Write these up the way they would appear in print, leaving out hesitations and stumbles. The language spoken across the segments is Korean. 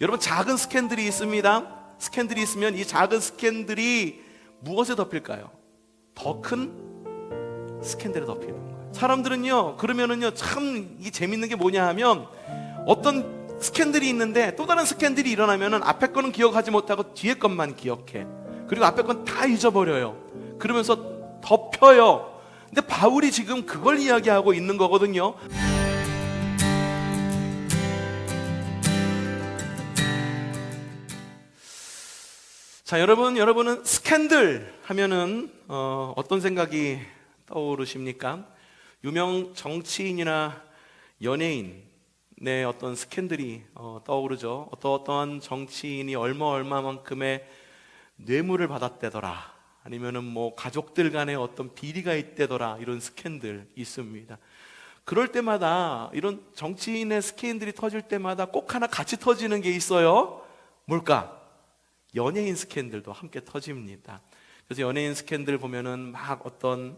여러분, 작은 스캔들이 있습니다. 스캔들이 있으면 이 작은 스캔들이 무엇에 덮일까요? 더 큰 스캔들에 덮이는 거예요. 사람들은요, 그러면은요, 참 이 재밌는 게 뭐냐 하면, 어떤 스캔들이 있는데 또 다른 스캔들이 일어나면은 앞에 거는 기억하지 못하고 뒤에 것만 기억해. 그리고 앞에 건 다 잊어버려요. 그러면서 덮여요. 근데 바울이 지금 그걸 이야기하고 있는 거거든요. 자, 여러분은 스캔들 하면은 어떤 생각이 떠오르십니까? 유명 정치인이나 연예인의 어떤 스캔들이 떠오르죠. 어떠한 정치인이 얼마만큼의 뇌물을 받았대더라, 아니면은 뭐 가족들 간에 어떤 비리가 있대더라, 이런 스캔들 있습니다. 그럴 때마다, 이런 정치인의 스캔들이 터질 때마다 꼭 하나 같이 터지는 게 있어요. 뭘까? 연예인 스캔들도 함께 터집니다. 그래서 연예인 스캔들 보면은 막 어떤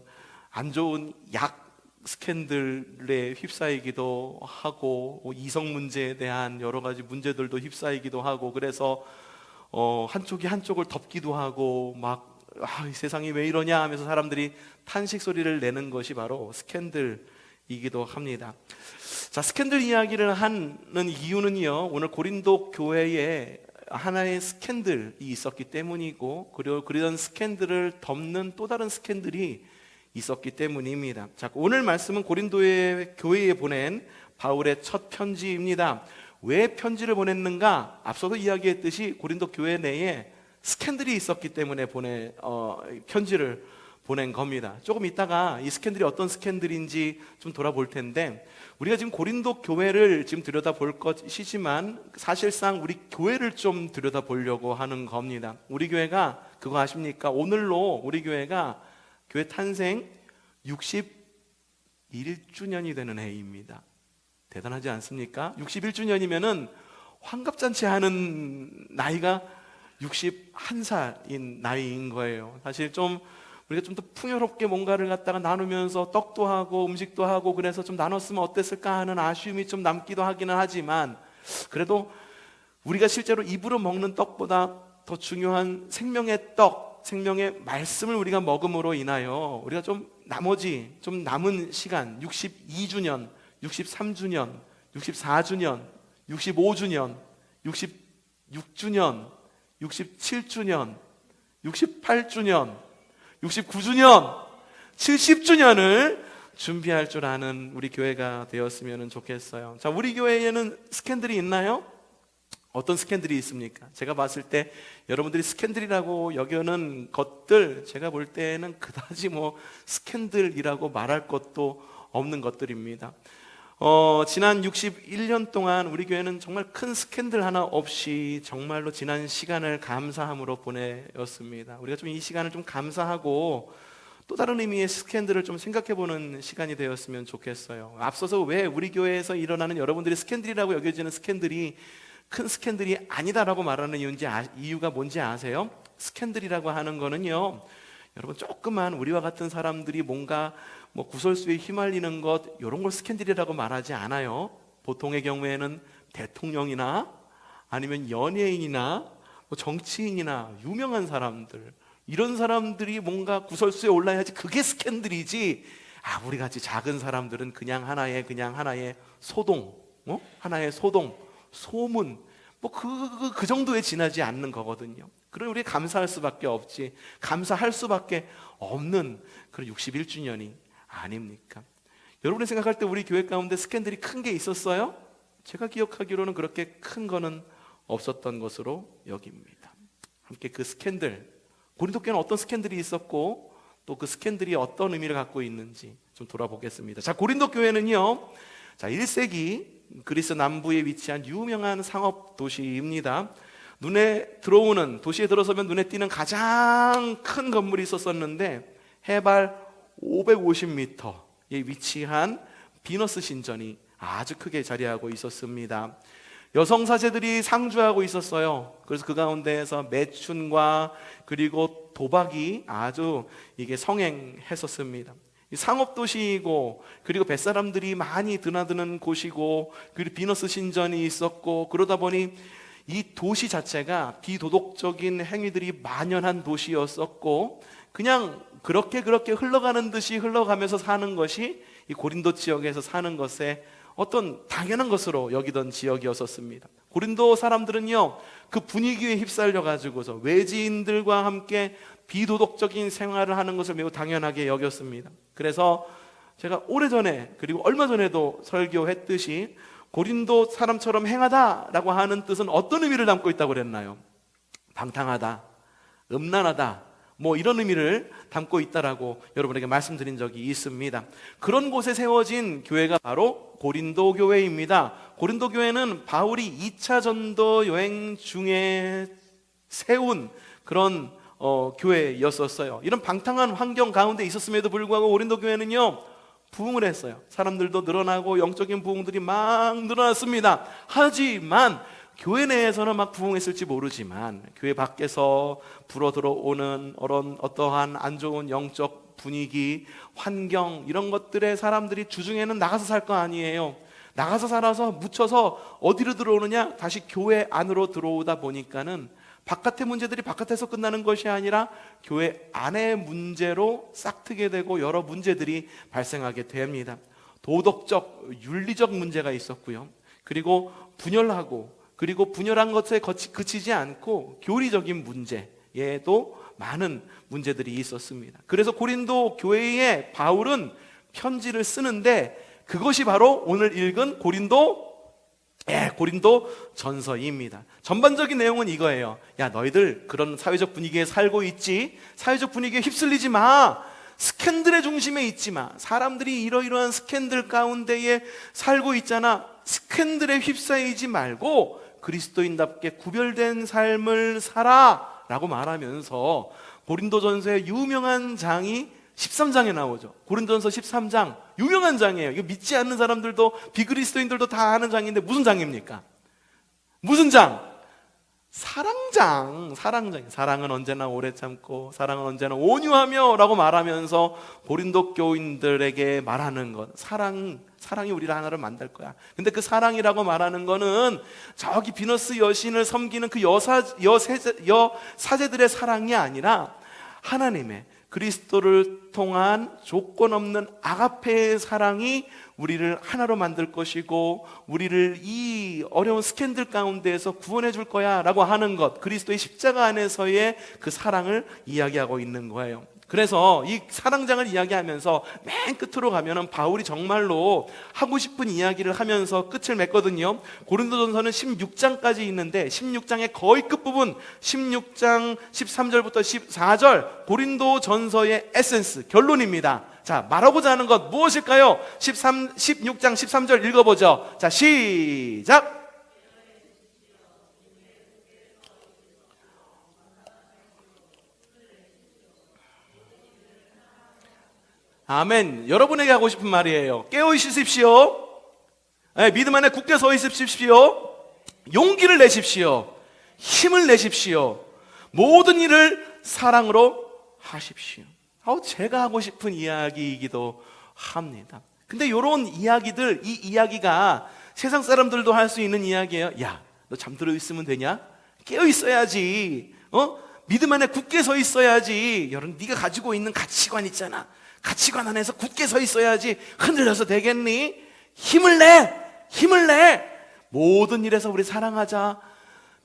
안 좋은 약 스캔들에 휩싸이기도 하고, 이성 문제에 대한 여러 가지 문제들도 휩싸이기도 하고, 그래서 한쪽이 한쪽을 덮기도 하고, 막 이 세상이 왜 이러냐 하면서 사람들이 탄식 소리를 내는 것이 바로 스캔들이기도 합니다. 자, 스캔들 이야기를 하는 이유는요, 오늘 고린도 교회에 하나의 스캔들이 있었기 때문이고, 그리고 그런 스캔들을 덮는 또 다른 스캔들이 있었기 때문입니다. 자, 오늘 말씀은 고린도의 교회에 보낸 바울의 첫 편지입니다. 왜 편지를 보냈는가? 앞서도 이야기했듯이 고린도 교회 내에 스캔들이 있었기 때문에 편지를 보낸 겁니다. 조금 이따가 이 스캔들이 어떤 스캔들인지 좀 돌아볼 텐데, 우리가 지금 고린도 교회를 지금 들여다볼 것이지만 사실상 우리 교회를 좀 들여다보려고 하는 겁니다. 우리 교회가 그거 아십니까? 오늘로 우리 교회가 교회 탄생 61주년이 되는 해입니다. 대단하지 않습니까? 61주년이면은 환갑잔치 하는 나이가 61살인 나이인 거예요. 사실 좀 우리가 좀 더 풍요롭게 뭔가를 갖다가 나누면서 떡도 하고 음식도 하고 그래서 좀 나눴으면 어땠을까 하는 아쉬움이 좀 남기도 하기는 하지만, 그래도 우리가 실제로 입으로 먹는 떡보다 더 중요한 생명의 떡, 생명의 말씀을 우리가 먹음으로 인하여 우리가 좀 나머지 좀 남은 시간 62주년, 63주년, 64주년, 65주년, 66주년, 67주년, 68주년, 69주년, 70주년을 준비할 줄 아는 우리 교회가 되었으면 좋겠어요. 자, 우리 교회에는 스캔들이 있나요? 어떤 스캔들이 있습니까? 제가 봤을 때 여러분들이 스캔들이라고 여기는 것들, 제가 볼 때는 그다지 뭐 스캔들이라고 말할 것도 없는 것들입니다. 지난 61년 동안 우리 교회는 정말 큰 스캔들 하나 없이 정말로 지난 시간을 감사함으로 보내었습니다. 우리가 좀 이 시간을 좀 감사하고 또 다른 의미의 스캔들을 좀 생각해보는 시간이 되었으면 좋겠어요. 앞서서 왜 우리 교회에서 일어나는 여러분들이 스캔들이라고 여겨지는 스캔들이 큰 스캔들이 아니다라고 말하는 이유가 뭔지 아세요? 스캔들이라고 하는 거는요, 여러분, 조그만 우리와 같은 사람들이 뭔가 뭐 구설수에 휘말리는 것, 이런 걸 스캔들이라고 말하지 않아요. 보통의 경우에는 대통령이나 아니면 연예인이나 뭐 정치인이나 유명한 사람들, 이런 사람들이 뭔가 구설수에 올라야지 그게 스캔들이지, 우리 같이 작은 사람들은 그냥 하나의 소동, 하나의 소동, 소문, 뭐 그 정도에 지나지 않는 거거든요. 그럼 우리 감사할 수밖에 없지, 감사할 수밖에 없는 그런 61주년이 아닙니까? 여러분이 생각할 때 우리 교회 가운데 스캔들이 큰 게 있었어요? 제가 기억하기로는 그렇게 큰 거는 없었던 것으로 여깁니다. 함께 그 스캔들, 고린도 교회는 어떤 스캔들이 있었고 또 그 스캔들이 어떤 의미를 갖고 있는지 좀 돌아보겠습니다. 자, 고린도 교회는요, 자, 1세기 그리스 남부에 위치한 유명한 상업 도시입니다. 도시에 들어서면 눈에 띄는 가장 큰 건물이 있었는데, 해발 550m에 위치한 비너스 신전이 아주 크게 자리하고 있었습니다. 여성 사제들이 상주하고 있었어요. 그래서 그 가운데에서 매춘과 그리고 도박이 아주 이게 성행했었습니다. 상업도시이고, 그리고 뱃사람들이 많이 드나드는 곳이고, 그리고 비너스 신전이 있었고, 그러다 보니 이 도시 자체가 비도덕적인 행위들이 만연한 도시였었고 그냥 그렇게 흘러가는 듯이 흘러가면서 사는 것이 이 고린도 지역에서 사는 것에 어떤 당연한 것으로 여기던 지역이었었습니다. 고린도 사람들은요, 그 분위기에 휩쓸려 가지고서 외지인들과 함께 비도덕적인 생활을 하는 것을 매우 당연하게 여겼습니다. 그래서 제가 오래전에 그리고 얼마 전에도 설교했듯이 고린도 사람처럼 행하다라고 하는 뜻은 어떤 의미를 담고 있다고 그랬나요? 방탕하다, 음란하다, 뭐 이런 의미를 담고 있다라고 여러분에게 말씀드린 적이 있습니다. 그런 곳에 세워진 교회가 바로 고린도 교회입니다. 고린도 교회는 바울이 2차 전도 여행 중에 세운 그런 교회였었어요. 이런 방탕한 환경 가운데 있었음에도 불구하고 고린도 교회는요, 부흥을 했어요. 사람들도 늘어나고 영적인 부흥들이 막 늘어났습니다. 하지만 교회 내에서는 막 부흥했을지 모르지만 교회 밖에서 불어 들어오는 어떠한 안 좋은 영적 분위기, 환경 이런 것들에 사람들이 주중에는 나가서 살 거 아니에요. 나가서 살아서 묻혀서 어디로 들어오느냐? 다시 교회 안으로 들어오다 보니까는 바깥의 문제들이 바깥에서 끝나는 것이 아니라 교회 안의 문제로 싹트게 되고 여러 문제들이 발생하게 됩니다. 도덕적, 윤리적 문제가 있었고요. 그리고 그리고 분열한 것에 그치지 않고 교리적인 문제에도 많은 문제들이 있었습니다. 그래서 고린도 교회에 바울은 편지를 쓰는데 그것이 바로 오늘 읽은 고린도 전서입니다. 전반적인 내용은 이거예요. 야, 너희들 그런 사회적 분위기에 살고 있지? 사회적 분위기에 휩쓸리지 마. 스캔들의 중심에 있지 마. 사람들이 이러이러한 스캔들 가운데에 살고 있잖아. 스캔들에 휩싸이지 말고 그리스도인답게 구별된 삶을 살아 라고 말하면서 고린도전서의 유명한 장이 13장에 나오죠. 고린도전서 13장 유명한 장이에요. 이거 믿지 않는 사람들도 비그리스도인들도 다 아는 장인데 무슨 장입니까? 무슨 장? 사랑장. 사랑은 언제나 오래 참고 사랑은 언제나 온유하며 라고 말하면서 고린도 교인들에게 말하는 것, 사랑이 우리를 하나로 만들 거야. 근데 그 사랑이라고 말하는 거는 저기 비너스 여신을 섬기는 그 여사제들의 사랑이 아니라 하나님의 그리스도를 통한 조건 없는 아가페의 사랑이 우리를 하나로 만들 것이고 우리를 이 어려운 스캔들 가운데에서 구원해 줄 거야 라고 하는 것, 그리스도의 십자가 안에서의 그 사랑을 이야기하고 있는 거예요. 그래서 이 사랑장을 이야기하면서 맨 끝으로 가면은 바울이 정말로 하고 싶은 이야기를 하면서 끝을 맺거든요. 고린도전서는 16장까지 있는데 16장의 거의 끝부분 16장 13절부터 14절 고린도전서의 에센스, 결론입니다. 자, 말하고자 하는 것 무엇일까요? 16장 13절 읽어보죠. 자, 시작! 아멘. 여러분에게 하고 싶은 말이에요. 깨어 있으십시오. 믿음 안에 굳게 서 있으십시오. 용기를 내십시오. 힘을 내십시오. 모든 일을 사랑으로 하십시오. 제가 하고 싶은 이야기이기도 합니다. 근데 이런 이야기들, 이 이야기가 세상 사람들도 할 수 있는 이야기예요. 야, 너 잠들어 있으면 되냐? 깨어 있어야지. 믿음 안에 굳게 서 있어야지. 여러분, 네가 가지고 있는 가치관 있잖아. 가치관 안에서 굳게 서 있어야지. 흔들려서 되겠니? 힘을 내. 모든 일에서 우리 사랑하자.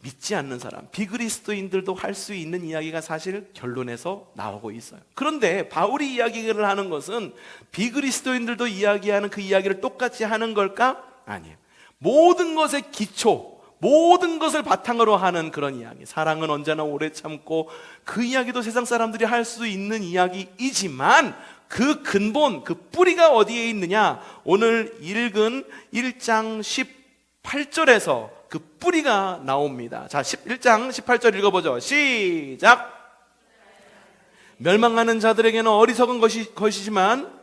믿지 않는 사람, 비그리스도인들도 할 수 있는 이야기가 사실 결론에서 나오고 있어요. 그런데 바울이 이야기를 하는 것은 비그리스도인들도 이야기하는 그 이야기를 똑같이 하는 걸까? 아니에요. 모든 것의 기초, 모든 것을 바탕으로 하는 그런 이야기. 사랑은 언제나 오래 참고, 그 이야기도 세상 사람들이 할 수 있는 이야기이지만 그 근본, 그 뿌리가 어디에 있느냐? 오늘 읽은 1장 18절에서 그 뿌리가 나옵니다. 자, 1장 18절 읽어보죠. 시작! 멸망하는 자들에게는 어리석은 것이지만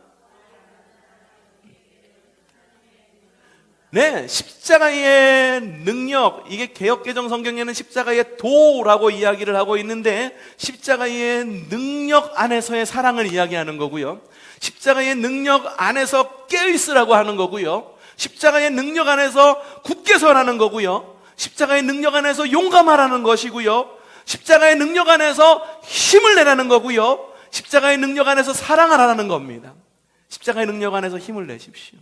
십자가의 능력, 이게 개역개정 성경에는 십자가의 도라고 이야기를 하고 있는데 십자가의 능력 안에서의 사랑을 이야기하는 거고요. 십자가의 능력 안에서 깨어있으라고 하는 거고요. 십자가의 능력 안에서 굳게 서라는 거고요. 십자가의 능력 안에서 용감하라는 것이고요, 십자가의 능력 안에서 힘을 내라는 거고요, 십자가의 능력 안에서 사랑하라는 겁니다. 십자가의 능력 안에서 힘을 내십시오.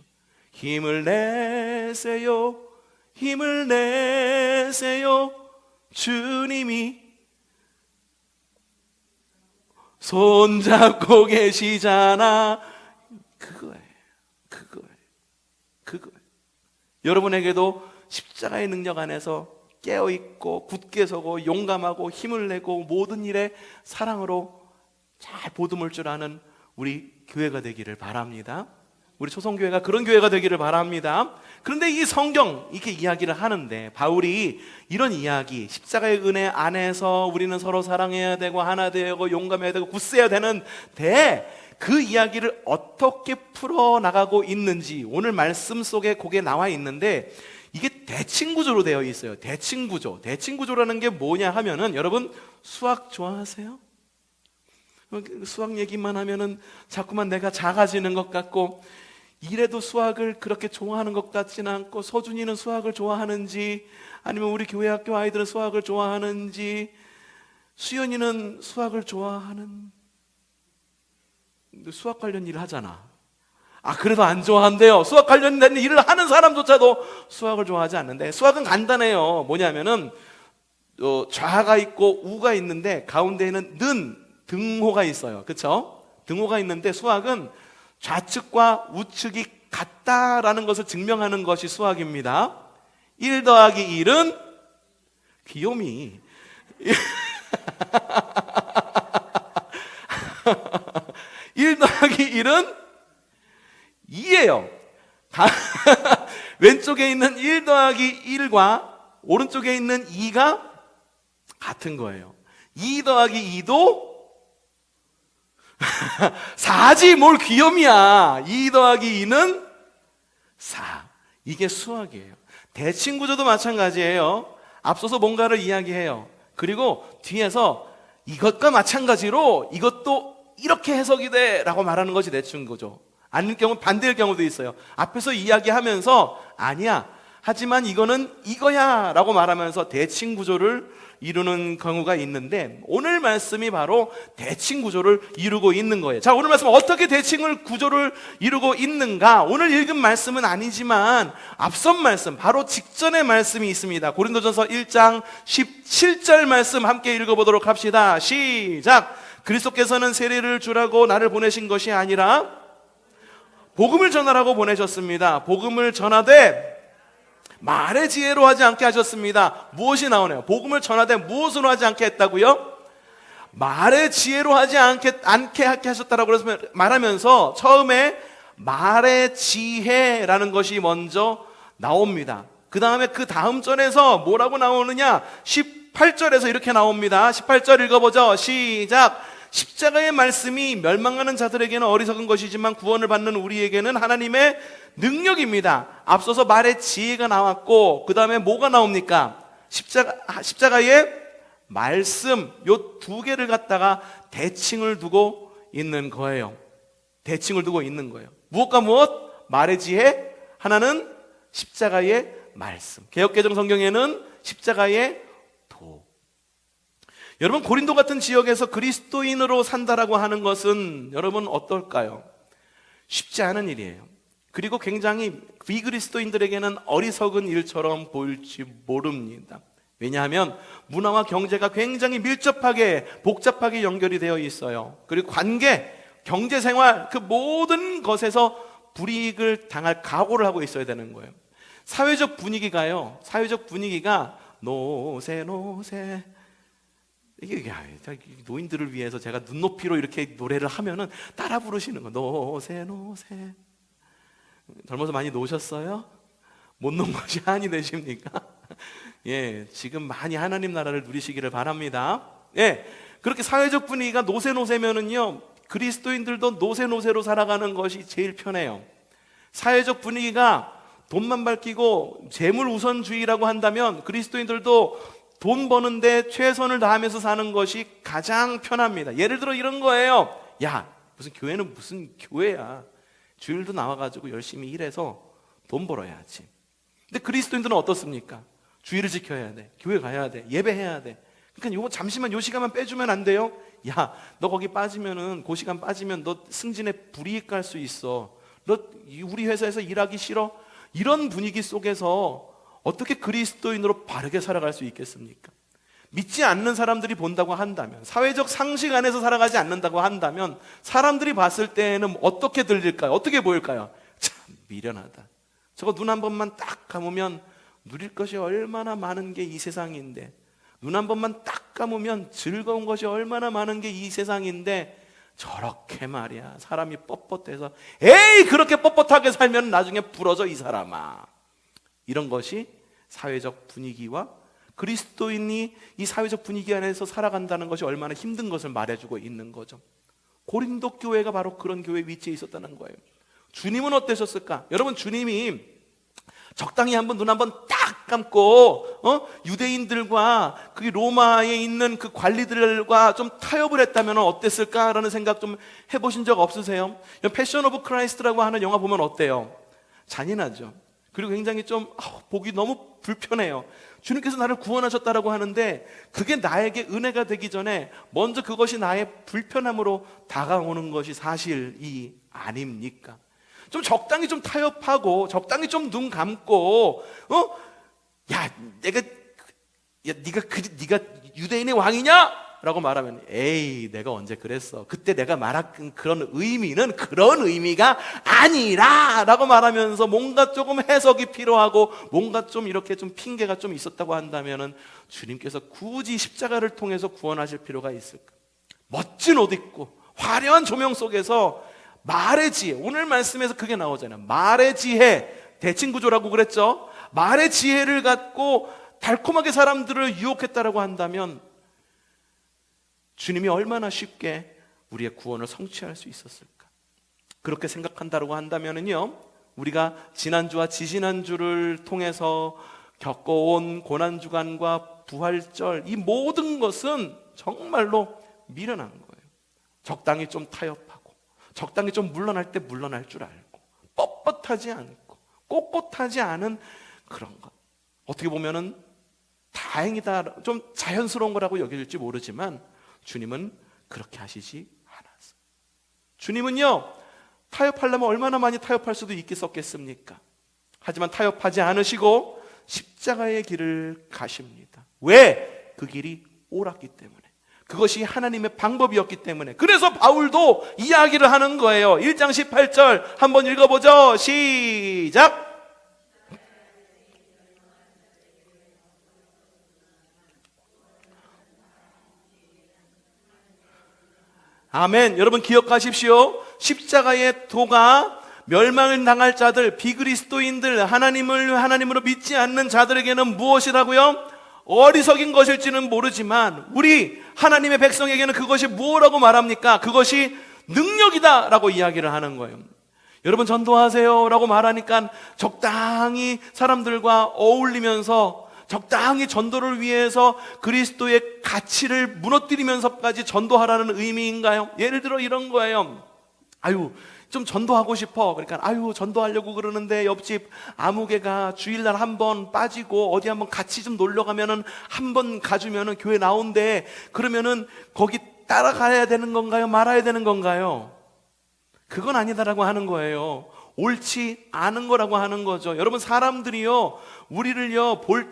힘을 내세요, 힘을 내세요. 주님이 손잡고 계시잖아. 그거예요. 여러분에게도 십자가의 능력 안에서 깨어있고 굳게 서고 용감하고 힘을 내고 모든 일에 사랑으로 잘 보듬을 줄 아는 우리 교회가 되기를 바랍니다. 우리 초성교회가 그런 교회가 되기를 바랍니다. 그런데 이 성경 이렇게 이야기를 하는데 바울이 이런 이야기, 십자가의 은혜 안에서 우리는 서로 사랑해야 되고 하나 되고 용감해야 되고 굳세야 되는데 그 이야기를 어떻게 풀어나가고 있는지 오늘 말씀 속에 그게 나와 있는데 이게 대칭구조로 되어 있어요. 대칭구조라는 게 뭐냐 하면은, 여러분 수학 좋아하세요? 수학 얘기만 하면은 자꾸만 내가 작아지는 것 같고, 이래도 수학을 그렇게 좋아하는 것 같지는 않고, 서준이는 수학을 좋아하는지, 아니면 우리 교회 학교 아이들은 수학을 좋아하는지, 수연이는 수학을 좋아하는, 수학 관련 일을 하잖아. 그래도 안 좋아한대요. 수학 관련된 일을 하는 사람조차도 수학을 좋아하지 않는데, 수학은 간단해요. 뭐냐면은 좌가 있고 우가 있는데 가운데에는 등호가 있어요. 그렇죠? 등호가 있는데 수학은 좌측과 우측이 같다라는 것을 증명하는 것이 수학입니다. 1 더하기 1은 귀요미. 1 더하기 1은 2예요. 왼쪽에 있는 1 더하기 1과 오른쪽에 있는 2가 같은 거예요. 2 더하기 2도 4지 뭘 귀염이야. 2 더하기 2는 4. 이게 수학이에요. 대칭구조도 마찬가지예요. 앞서서 뭔가를 이야기해요. 그리고 뒤에서 이것과 마찬가지로 이것도 이렇게 해석이 돼 라고 말하는 것이 대칭구조. 아닐 경우 반대일 경우도 있어요. 앞에서 이야기하면서 아니야, 하지만 이거는 이거야 라고 말하면서 대칭구조를 이루는 경우가 있는데, 오늘 말씀이 바로 대칭구조를 이루고 있는 거예요. 자, 오늘 말씀은 어떻게 구조를 이루고 있는가? 오늘 읽은 말씀은 아니지만 앞선 말씀, 바로 직전의 말씀이 있습니다. 고린도전서 1장 17절 말씀 함께 읽어보도록 합시다. 시작. 그리스도께서는 세례를 주라고 나를 보내신 것이 아니라 복음을 전하라고 보내셨습니다. 복음을 전하되 말의 지혜로 하지 않게 하셨습니다. 무엇이 나오네요? 복음을 전하되 무엇으로 하지 않게 했다고요? 말의 지혜로 하지 않게 하셨다라고 말하면서 처음에 말의 지혜라는 것이 먼저 나옵니다. 그 다음에 그 다음 절에서 뭐라고 나오느냐? 18절에서 이렇게 나옵니다. 18절 읽어보죠. 시작. 십자가의 말씀이 멸망하는 자들에게는 어리석은 것이지만 구원을 받는 우리에게는 하나님의 능력입니다. 앞서서 말의 지혜가 나왔고 그 다음에 뭐가 나옵니까? 십자가의 말씀, 요 두 개를 갖다가 대칭을 두고 있는 거예요. 무엇과 무엇? 말의 지혜, 하나는 십자가의 말씀. 개역개정 성경에는 십자가의 도. 여러분, 고린도 같은 지역에서 그리스도인으로 산다라고 하는 것은 여러분 어떨까요? 쉽지 않은 일이에요. 그리고 굉장히 비그리스도인들에게는 어리석은 일처럼 보일지 모릅니다. 왜냐하면 문화와 경제가 굉장히 밀접하게 복잡하게 연결이 되어 있어요. 그리고 관계, 경제생활 그 모든 것에서 불이익을 당할 각오를 하고 있어야 되는 거예요. 사회적 분위기가 노세 이게 노인들을 위해서 제가 눈높이로 이렇게 노래를 하면은 따라 부르시는 거. 노세 젊어서 많이 노셨어요? 못 논 것이 한이 되십니까? 예, 지금 많이 하나님 나라를 누리시기를 바랍니다. 예, 그렇게 사회적 분위기가 노세면은요, 그리스도인들도 노세로 살아가는 것이 제일 편해요. 사회적 분위기가 돈만 밝히고 재물 우선주의라고 한다면 그리스도인들도 돈 버는데 최선을 다하면서 사는 것이 가장 편합니다. 예를 들어 이런 거예요. 야, 무슨 교회는 무슨 교회야. 주일도 나와가지고 열심히 일해서 돈 벌어야지. 근데 그리스도인들은 어떻습니까? 주의를 지켜야 돼. 교회 가야 돼. 예배해야 돼. 그러니까 요거 잠시만 요 시간만 빼주면 안 돼요? 야, 너 거기 빠지면은 그 시간 빠지면 너 승진에 불이익 갈 수 있어. 너 우리 회사에서 일하기 싫어? 이런 분위기 속에서 어떻게 그리스도인으로 바르게 살아갈 수 있겠습니까? 믿지 않는 사람들이 본다고 한다면, 사회적 상식 안에서 살아가지 않는다고 한다면 사람들이 봤을 때에는 어떻게 들릴까요? 어떻게 보일까요? 참 미련하다. 저거 눈 한 번만 딱 감으면 누릴 것이 얼마나 많은 게 이 세상인데, 눈 한 번만 딱 감으면 즐거운 것이 얼마나 많은 게 이 세상인데 저렇게 말이야 사람이 뻣뻣해서 에이 그렇게 뻣뻣하게 살면 나중에 부러져 이 사람아. 이런 것이 사회적 분위기와 그리스도인이 이 사회적 분위기 안에서 살아간다는 것이 얼마나 힘든 것을 말해주고 있는 거죠. 고린도 교회가 바로 그런 교회 위치에 있었다는 거예요. 주님은 어떠셨을까? 여러분, 주님이 적당히 한번 눈 한번 딱 감고 유대인들과 그 로마에 있는 그 관리들과 좀 타협을 했다면 어땠을까라는 생각 좀 해보신 적 없으세요? 패션 오브 크라이스트라고 하는 영화 보면 어때요? 잔인하죠. 그리고 굉장히 좀 보기 너무 불편해요. 주님께서 나를 구원하셨다라고 하는데 그게 나에게 은혜가 되기 전에 먼저 그것이 나의 불편함으로 다가오는 것이 사실이 아닙니까? 좀 적당히 좀 타협하고 적당히 좀 눈 감고 네가 유대인의 왕이냐? 라고 말하면 에이 내가 언제 그랬어. 그때 내가 말한 그런 의미는 그런 의미가 아니라 라고 말하면서 뭔가 조금 해석이 필요하고 뭔가 좀 이렇게 좀 핑계가 좀 있었다고 한다면은 주님께서 굳이 십자가를 통해서 구원하실 필요가 있을까? 멋진 옷 입고 화려한 조명 속에서 말의 지혜, 오늘 말씀에서 그게 나오잖아요. 말의 지혜, 대칭구조라고 그랬죠. 말의 지혜를 갖고 달콤하게 사람들을 유혹했다라고 한다면 주님이 얼마나 쉽게 우리의 구원을 성취할 수 있었을까? 그렇게 생각한다고 한다면요, 우리가 지난주와 지지난주를 통해서 겪어온 고난주간과 부활절, 이 모든 것은 정말로 미련한 거예요. 적당히 좀 타협하고 적당히 좀 물러날 때 물러날 줄 알고 뻣뻣하지 않고 꼿꼿하지 않은 그런 것, 어떻게 보면은 다행이다, 좀 자연스러운 거라고 여겨질지 모르지만 주님은 그렇게 하시지 않았어요. 주님은요, 타협하려면 얼마나 많이 타협할 수도 있겠습니까? 하지만 타협하지 않으시고 십자가의 길을 가십니다. 왜? 그 길이 옳았기 때문에, 그것이 하나님의 방법이었기 때문에. 그래서 바울도 이야기를 하는 거예요. 1장 18절 한번 읽어보죠. 시작. 아멘. 여러분 기억하십시오. 십자가의 도가 멸망을 당할 자들, 비그리스도인들, 하나님으로 믿지 않는 자들에게는 무엇이라고요? 어리석인 것일지는 모르지만 우리 하나님의 백성에게는 그것이 뭐라고 말합니까? 그것이 능력이다 라고 이야기를 하는 거예요. 여러분 전도하세요 라고 말하니까 적당히 사람들과 어울리면서 적당히 전도를 위해서 그리스도의 가치를 무너뜨리면서까지 전도하라는 의미인가요? 예를 들어 이런 거예요. 좀 전도하고 싶어. 그러니까 전도하려고 그러는데 옆집 아무개가 주일날 한번 빠지고 어디 한번 같이 좀 놀러 가면은 한번 가주면은 교회 나온대. 그러면은 거기 따라가야 되는 건가요? 말아야 되는 건가요? 그건 아니다라고 하는 거예요. 옳지 않은 거라고 하는 거죠. 여러분, 사람들이요, 우리를 볼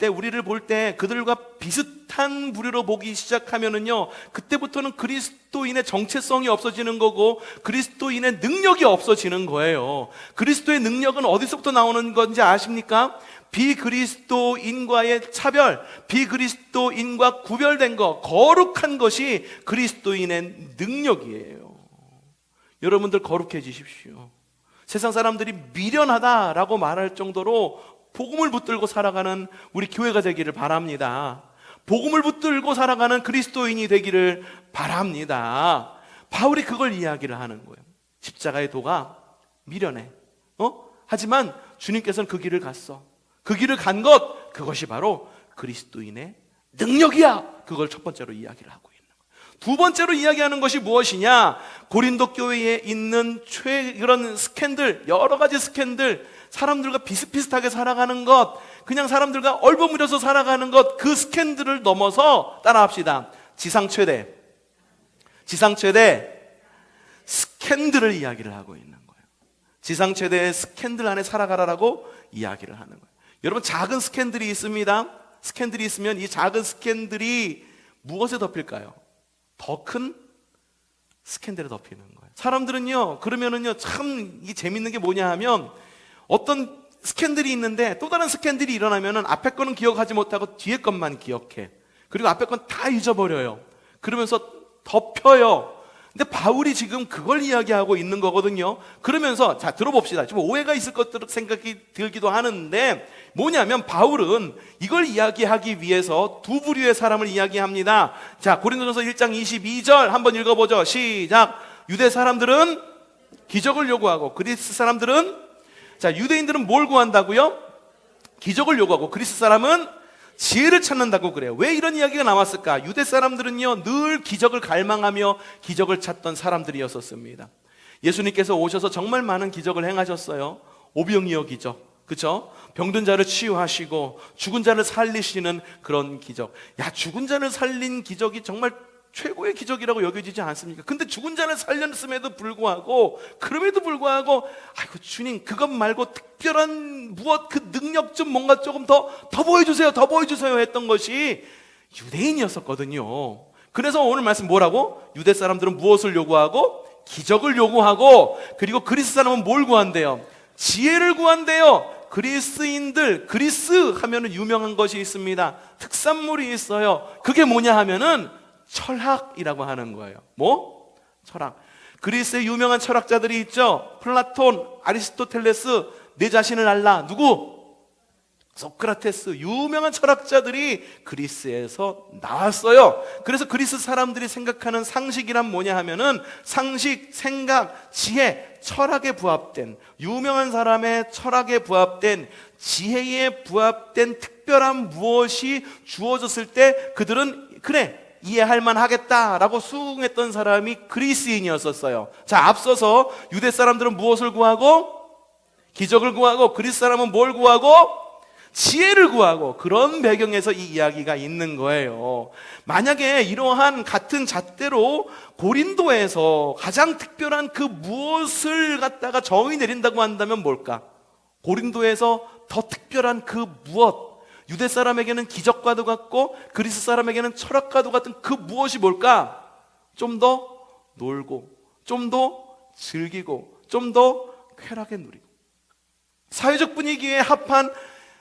때 그들과 비슷한 부류로 보기 시작하면은요, 그때부터는 그리스도인의 정체성이 없어지는 거고 그리스도인의 능력이 없어지는 거예요. 그리스도의 능력은 어디서부터 나오는 건지 아십니까? 비그리스도인과의 차별, 비그리스도인과 구별된 것, 거룩한 것이 그리스도인의 능력이에요. 여러분들 거룩해지십시오. 세상 사람들이 미련하다라고 말할 정도로 복음을 붙들고 살아가는 우리 교회가 되기를 바랍니다. 복음을 붙들고 살아가는 그리스도인이 되기를 바랍니다. 바울이 그걸 이야기를 하는 거예요. 십자가의 도가 미련해. 하지만 주님께서는 그 길을 갔어. 그 길을 간 것, 그것이 바로 그리스도인의 능력이야. 그걸 첫 번째로 이야기를 하고 있는 거예요. 두 번째로 이야기하는 것이 무엇이냐? 고린도 교회에 있는 그런 스캔들, 여러 가지 스캔들, 사람들과 비슷비슷하게 살아가는 것, 그냥 사람들과 얼버무려서 살아가는 것, 그 스캔들을 넘어서 따라합시다. 지상 최대 스캔들을 이야기를 하고 있는 거예요. 지상 최대의 스캔들 안에 살아가라라고 이야기를 하는 거예요. 여러분, 작은 스캔들이 있습니다. 스캔들이 있으면 이 작은 스캔들이 무엇에 덮일까요? 더 큰 스캔들에 덮이는 거예요. 사람들은요, 그러면은요, 참 이 재밌는 게 뭐냐 하면, 어떤 스캔들이 있는데 또 다른 스캔들이 일어나면은 앞에 거는 기억하지 못하고 뒤에 것만 기억해. 그리고 앞에 건 다 잊어버려요. 그러면서 덮여요. 근데 바울이 지금 그걸 이야기하고 있는 거거든요. 그러면서 자, 들어봅시다. 좀 오해가 있을 것으로 생각이 들기도 하는데, 뭐냐면 바울은 이걸 이야기하기 위해서 두 부류의 사람을 이야기합니다. 자, 고린도전서 1장 22절 한번 읽어보죠. 시작. 유대 사람들은 기적을 요구하고 그리스 사람들은, 자, 유대인들은 뭘 구한다고요? 기적을 요구하고 그리스 사람은 지혜를 찾는다고 그래요. 왜 이런 이야기가 나왔을까? 유대 사람들은요, 늘 기적을 갈망하며 기적을 찾던 사람들이었었습니다. 예수님께서 오셔서 정말 많은 기적을 행하셨어요. 오병이어 기적, 그쵸? 병든 자를 치유하시고 죽은 자를 살리시는 그런 기적. 야, 죽은 자를 살린 기적이 정말 최고의 기적이라고 여겨지지 않습니까? 근데 죽은 자를 살렸음에도 불구하고, 그럼에도 불구하고, 아이고 주님, 그것 말고 특별한 무엇 그 능력 좀 뭔가 조금 더 보여주세요, 더 보여주세요 했던 것이 유대인이었었거든요. 그래서 오늘 말씀 뭐라고? 유대 사람들은 무엇을 요구하고? 기적을 요구하고, 그리고 그리스 사람은 뭘 구한대요? 지혜를 구한대요. 그리스인들, 그리스 하면은 유명한 것이 있습니다. 특산물이 있어요. 그게 뭐냐 하면은 철학이라고 하는 거예요. 뭐? 철학. 그리스의 유명한 철학자들이 있죠. 플라톤, 아리스토텔레스, 내 자신을 알라. 누구? 소크라테스. 유명한 철학자들이 그리스에서 나왔어요. 그래서 그리스 사람들이 생각하는 상식이란 뭐냐 하면은 상식, 생각, 지혜, 철학에 부합된, 유명한 사람의 철학에 부합된, 지혜에 부합된 특별한 무엇이 주어졌을 때 그들은 그래, 이해할 만하겠다라고 수긍했던 사람이 그리스인이었었어요. 자, 앞서서 유대 사람들은 무엇을 구하고? 기적을 구하고, 그리스 사람은 뭘 구하고? 지혜를 구하고, 그런 배경에서 이 이야기가 있는 거예요. 만약에 이러한 같은 잣대로 고린도에서 가장 특별한 그 무엇을 갖다가 정의 내린다고 한다면 뭘까? 고린도에서 더 특별한 그 무엇, 유대 사람에게는 기적과도 같고 그리스 사람에게는 철학과도 같은 그 무엇이 뭘까? 좀 더 놀고, 좀 더 즐기고, 좀 더 쾌락에 누리고, 사회적 분위기에 합한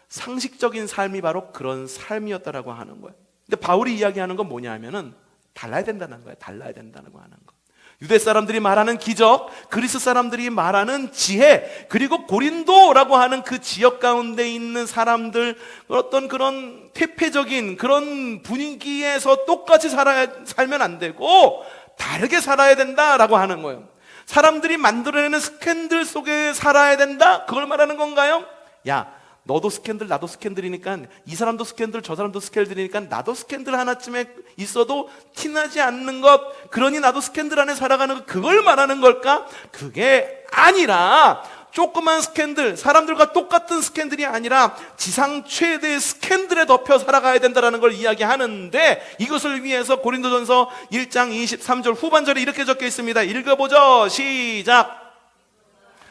상식적인 삶이 바로 그런 삶이었다라고 하는 거예요. 근데 바울이 이야기하는 건 뭐냐 하면은 달라야 된다는 거예요. 달라야 된다는 거 하는 거. 유대 사람들이 말하는 기적, 그리스 사람들이 말하는 지혜, 그리고 고린도라고 하는 그 지역 가운데 있는 사람들, 어떤 그런 퇴폐적인 그런 분위기에서 똑같이 살면 안 되고 다르게 살아야 된다라고 하는 거예요. 사람들이 만들어내는 스캔들 속에 살아야 된다? 그걸 말하는 건가요? 야, 너도 스캔들, 나도 스캔들이니까, 이 사람도 스캔들, 저 사람도 스캔들이니까 나도 스캔들 하나쯤에 있어도 티나지 않는 것, 그러니 나도 스캔들 안에 살아가는 것, 그걸 말하는 걸까? 그게 아니라 조그만 스캔들, 사람들과 똑같은 스캔들이 아니라 지상 최대의 스캔들에 덮여 살아가야 된다는 걸 이야기하는데, 이것을 위해서 고린도전서 1장 23절 후반절에 이렇게 적혀 있습니다. 읽어보죠. 시작.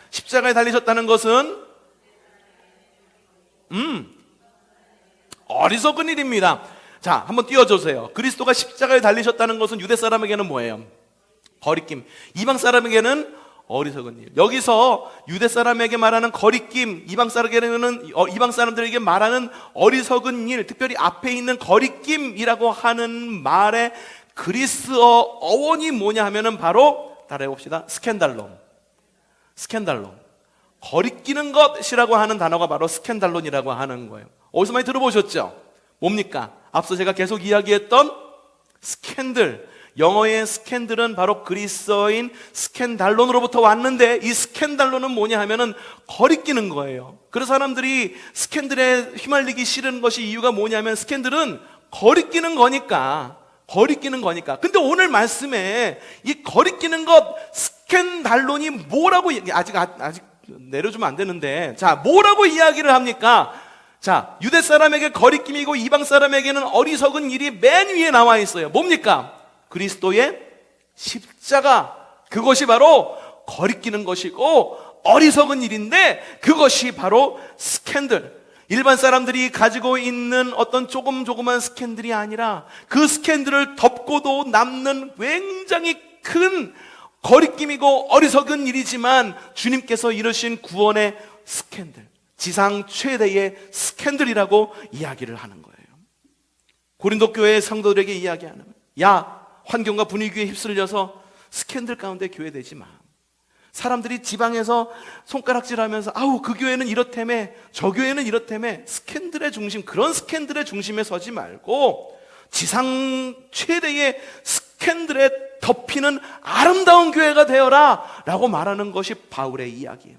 십자가에 달리셨다는 것은 어리석은 일입니다. 자, 한번 띄워주세요. 그리스도가 십자가에 달리셨다는 것은 유대 사람에게는 뭐예요? 거리낌. 이방 사람에게는 어리석은 일. 여기서 유대 사람에게 말하는 거리낌, 이방 사람들에게 말하는 어리석은 일, 특별히 앞에 있는 거리낌이라고 하는 말의 그리스어 어원이 뭐냐 하면은 바로 따라해봅시다. 스캔달론. 거리끼는 것이라고 하는 단어가 바로 스캔달론이라고 하는 거예요. 어디서 많이 들어보셨죠? 뭡니까? 앞서 제가 계속 이야기했던 스캔들, 영어의 스캔들은 바로 그리스어인 스캔달론으로부터 왔는데, 이 스캔달론은 뭐냐 하면은 거리끼는 거예요. 그래서 사람들이 스캔들에 휘말리기 싫은 것이 이유가 뭐냐면, 스캔들은 거리끼는 거니까 거리끼는 거니까. 근데 오늘 말씀에 이 거리끼는 것, 스캔달론이 뭐라고, 아직 내려주면 안 되는데, 자, 뭐라고 이야기를 합니까? 자, 유대 사람에게 거리낌이고 이방 사람에게는 어리석은 일이 맨 위에 나와 있어요. 뭡니까? 그리스도의 십자가. 그것이 바로 거리끼는 것이고 어리석은 일인데, 그것이 바로 스캔들. 일반 사람들이 가지고 있는 어떤 조그만 스캔들이 아니라 그 스캔들을 덮고도 남는 굉장히 큰 거리낌이고 어리석은 일이지만, 주님께서 이루신 구원의 스캔들, 지상 최대의 스캔들이라고 이야기를 하는 거예요. 고린도 교회의 성도들에게 이야기하는, 야, 환경과 분위기에 휩쓸려서 스캔들 가운데 교회되지 마. 사람들이 지방에서 손가락질하면서 아우 그 교회는 이렇다며 저 교회는 이렇다며 스캔들의 중심, 그런 스캔들의 중심에 서지 말고 지상 최대의 스캔들에 덮이는 아름다운 교회가 되어라 라고 말하는 것이 바울의 이야기예요.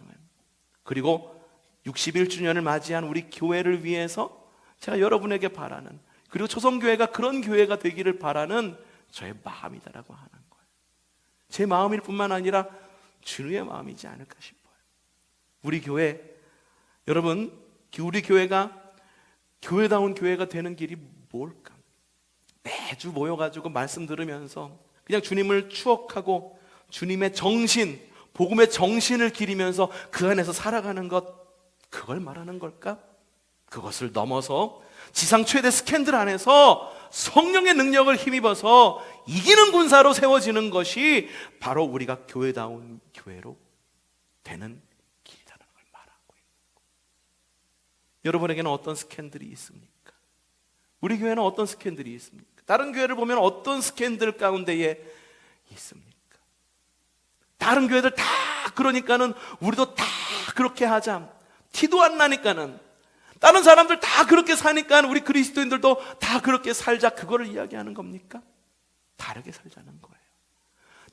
그리고 61주년을 맞이한 우리 교회를 위해서 제가 여러분에게 바라는, 그리고 초성교회가 그런 교회가 되기를 바라는 저의 마음이다라고 하는 거예요. 제 마음일 뿐만 아니라 주님의 마음이지 않을까 싶어요. 우리 교회, 여러분, 우리 교회가 교회다운 교회가 되는 길이 뭘까? 매주 모여가지고 말씀 들으면서 그냥 주님을 추억하고 주님의 정신, 복음의 정신을 기리면서 그 안에서 살아가는 것, 그걸 말하는 걸까? 그것을 넘어서 지상 최대 스캔들 안에서 성령의 능력을 힘입어서 이기는 군사로 세워지는 것이 바로 우리가 교회다운 교회로 되는 길이라는 걸 말하고 있는 거예요. 여러분에게는 어떤 스캔들이 있습니까? 우리 교회는 어떤 스캔들이 있습니까? 다른 교회를 보면 어떤 스캔들 가운데에 있습니까? 다른 교회들 다 그러니까는 우리도 다 그렇게 하자. 티도 안 나니까는, 다른 사람들 다 그렇게 사니까 우리 그리스도인들도 다 그렇게 살자, 그거를 이야기하는 겁니까? 다르게 살자는 거예요.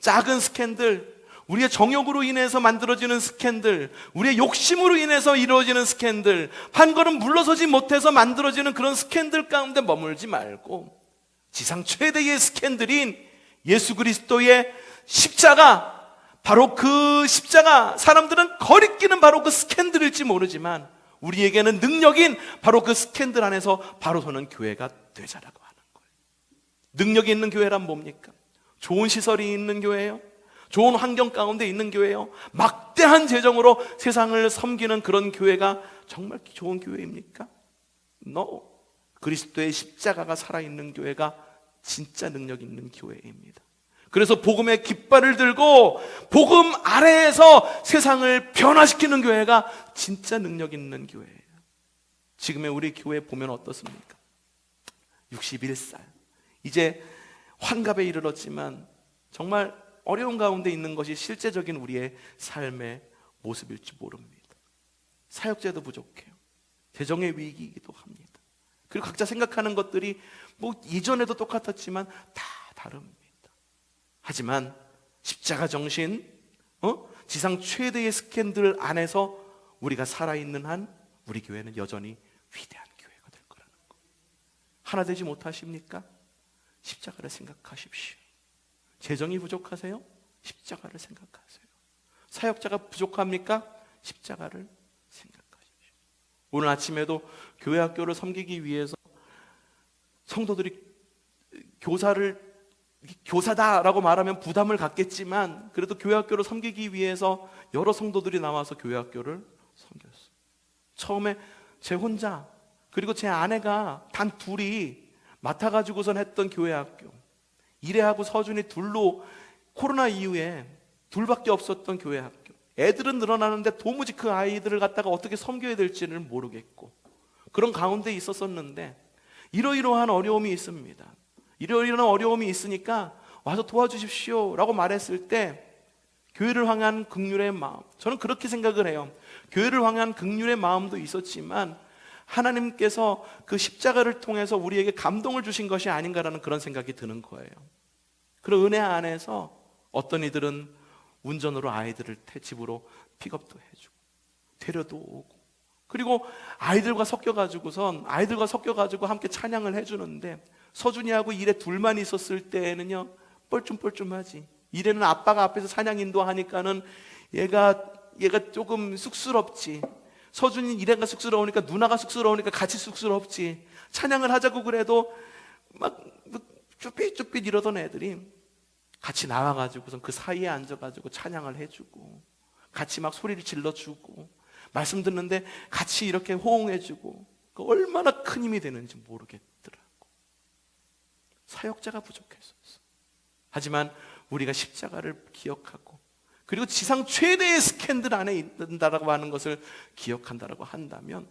작은 스캔들, 우리의 정욕으로 인해서 만들어지는 스캔들, 우리의 욕심으로 인해서 이루어지는 스캔들, 한 걸음 물러서지 못해서 만들어지는 그런 스캔들 가운데 머물지 말고 지상 최대의 스캔들인 예수 그리스도의 십자가, 바로 그 십자가, 사람들은 거리끼는 바로 그 스캔들일지 모르지만 우리에게는 능력인 바로 그 스캔들 안에서 바로 서는 교회가 되자라고 하는 거예요. 능력이 있는 교회란 뭡니까? 좋은 시설이 있는 교회예요? 좋은 환경 가운데 있는 교회예요? 막대한 재정으로 세상을 섬기는 그런 교회가 정말 좋은 교회입니까? No. 그리스도의 십자가가 살아있는 교회가 진짜 능력 있는 교회입니다. 그래서 복음의 깃발을 들고 복음 아래에서 세상을 변화시키는 교회가 진짜 능력 있는 교회예요. 지금의 우리 교회 보면 어떻습니까? 61살, 이제 환갑에 이르렀지만 정말 어려운 가운데 있는 것이 실제적인 우리의 삶의 모습일지 모릅니다. 사역제도 부족해요. 재정의 위기이기도 합니다. 그리고 각자 생각하는 것들이 뭐 이전에도 똑같았지만 다 다릅니다. 하지만 십자가 정신, 지상 최대의 스캔들 안에서 우리가 살아있는 한 우리 교회는 여전히 위대한 교회가 될 거라는 거. 하나 되지 못하십니까? 십자가를 생각하십시오. 재정이 부족하세요? 십자가를 생각하세요. 사역자가 부족합니까? 십자가를 생각하십시오. 오늘 아침에도 교회 학교를 섬기기 위해서 성도들이 교사다라고 말하면 부담을 갖겠지만 그래도 교회 학교를 섬기기 위해서 여러 성도들이 나와서 교회 학교를 섬겼어요. 처음에 제 혼자 그리고 제 아내가 단 둘이 맡아가지고선 했던 교회 학교, 이래하고 서준이 둘로 코로나 이후에 둘밖에 없었던 교회 학교, 애들은 늘어나는데 도무지 그 아이들을 갖다가 어떻게 섬겨야 될지를 모르겠고 그런 가운데 있었었는데 이러이러한 어려움이 있습니다. 이러이러한 어려움이 있으니까 와서 도와주십시오 라고 말했을 때 교회를 향한 긍휼의 마음, 저는 그렇게 생각을 해요. 교회를 향한 긍휼의 마음도 있었지만 하나님께서 그 십자가를 통해서 우리에게 감동을 주신 것이 아닌가라는 그런 생각이 드는 거예요. 그런 은혜 안에서 어떤 이들은 운전으로 아이들을 집으로 픽업도 해주고 데려도 오고, 그리고 아이들과 섞여가지고 함께 찬양을 해주는데 서준이하고 일에 둘만 있었을 때에는요 뻘쭘뻘쭘하지. 일에는 아빠가 앞에서 찬양 인도하니까는 얘가 조금 쑥스럽지. 서준이 일에가 쑥스러우니까 누나가 쑥스러우니까 같이 쑥스럽지. 찬양을 하자고 그래도 막 쭈삣쭈삣 이러던 애들이 같이 나와가지고선 그 사이에 앉아가지고 찬양을 해주고 같이 막 소리를 질러주고 말씀 듣는데 같이 이렇게 호응해주고 얼마나 큰 힘이 되는지 모르겠더라고. 사역자가 부족했었어. 하지만 우리가 십자가를 기억하고 그리고 지상 최대의 스캔들 안에 있는다라고 하는 것을 기억한다라고 한다면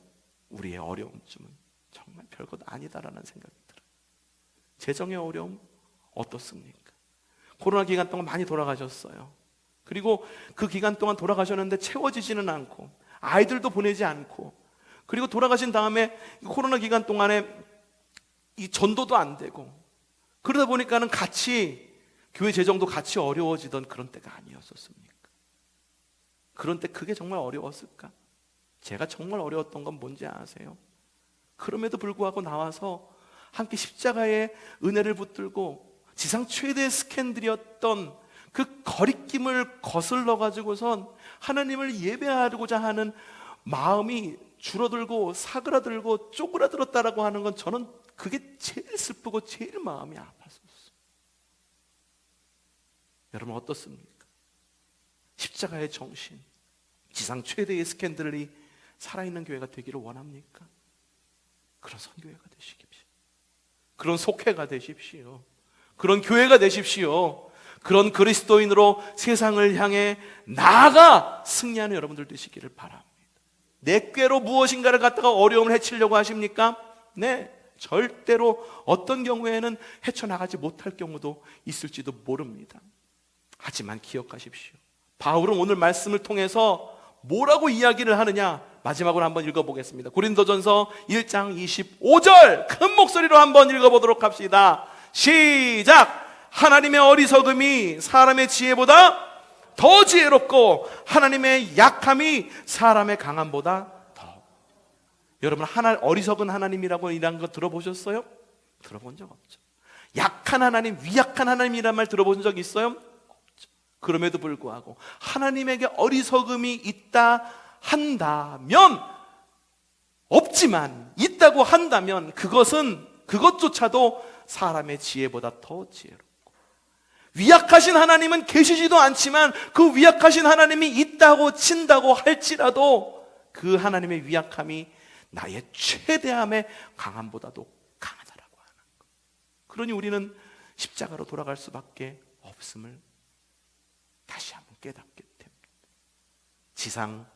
우리의 어려움쯤은 정말 별것 아니다라는 생각이 들어요. 재정의 어려움 어떻습니까? 코로나 기간 동안 많이 돌아가셨어요. 그리고 그 기간 동안 돌아가셨는데 채워지지는 않고 아이들도 보내지 않고 그리고 돌아가신 다음에 코로나 기간 동안에 이 전도도 안 되고 그러다 보니까는 같이 교회 재정도 같이 어려워지던 그런 때가 아니었었습니까? 그런 때 그게 정말 어려웠을까? 제가 정말 어려웠던 건 뭔지 아세요? 그럼에도 불구하고 나와서 함께 십자가의 은혜를 붙들고 지상 최대의 스캔들이었던 그 거리낌을 거슬러 가지고선 하나님을 예배하고자 하는 마음이 줄어들고 사그라들고 쪼그라들었다라고 하는 건 저는 그게 제일 슬프고 제일 마음이 아팠었어요. 여러분 어떻습니까? 십자가의 정신, 지상 최대의 스캔들이 살아있는 교회가 되기를 원합니까? 그런 선교회가 되시십시오. 그런 속회가 되십시오. 그런 교회가 되십시오. 그런 그리스도인으로 세상을 향해 나아가 승리하는 여러분들 되시기를 바랍니다. 내 꾀로 무엇인가를 갖다가 어려움을 해치려고 하십니까? 네, 절대로 어떤 경우에는 헤쳐나가지 못할 경우도 있을지도 모릅니다. 하지만 기억하십시오. 바울은 오늘 말씀을 통해서 뭐라고 이야기를 하느냐? 마지막으로 한번 읽어보겠습니다. 고린도전서 1장 25절 큰 목소리로 한번 읽어보도록 합시다. 시작! 하나님의 어리석음이 사람의 지혜보다 더 지혜롭고 하나님의 약함이 사람의 강함보다 더. 여러분 어리석은 하나님이라고 이런 거 들어보셨어요? 들어본 적 없죠. 약한 하나님, 위약한 하나님이란 말 들어본 적 있어요? 없죠. 그럼에도 불구하고 하나님에게 어리석음이 있다 한다면, 없지만 있다고 한다면 그것조차도 사람의 지혜보다 더 지혜롭고, 위약하신 하나님은 계시지도 않지만 그 위약하신 하나님이 있다고 친다고 할지라도 그 하나님의 위약함이 나의 최대함의 강함보다도 강하다라고 하는 것. 그러니 우리는 십자가로 돌아갈 수밖에 없음을 다시 한번 깨닫게 됩니다. 지상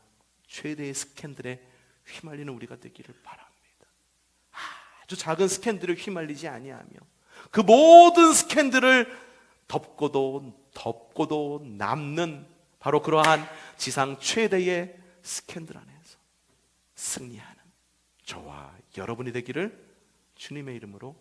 최대의 스캔들에 휘말리는 우리가 되기를 바랍니다. 아주 작은 스캔들에 휘말리지 아니하며 그 모든 스캔들을 덮고도 남는 바로 그러한 지상 최대의 스캔들 안에서 승리하는 저와 여러분이 되기를 주님의 이름으로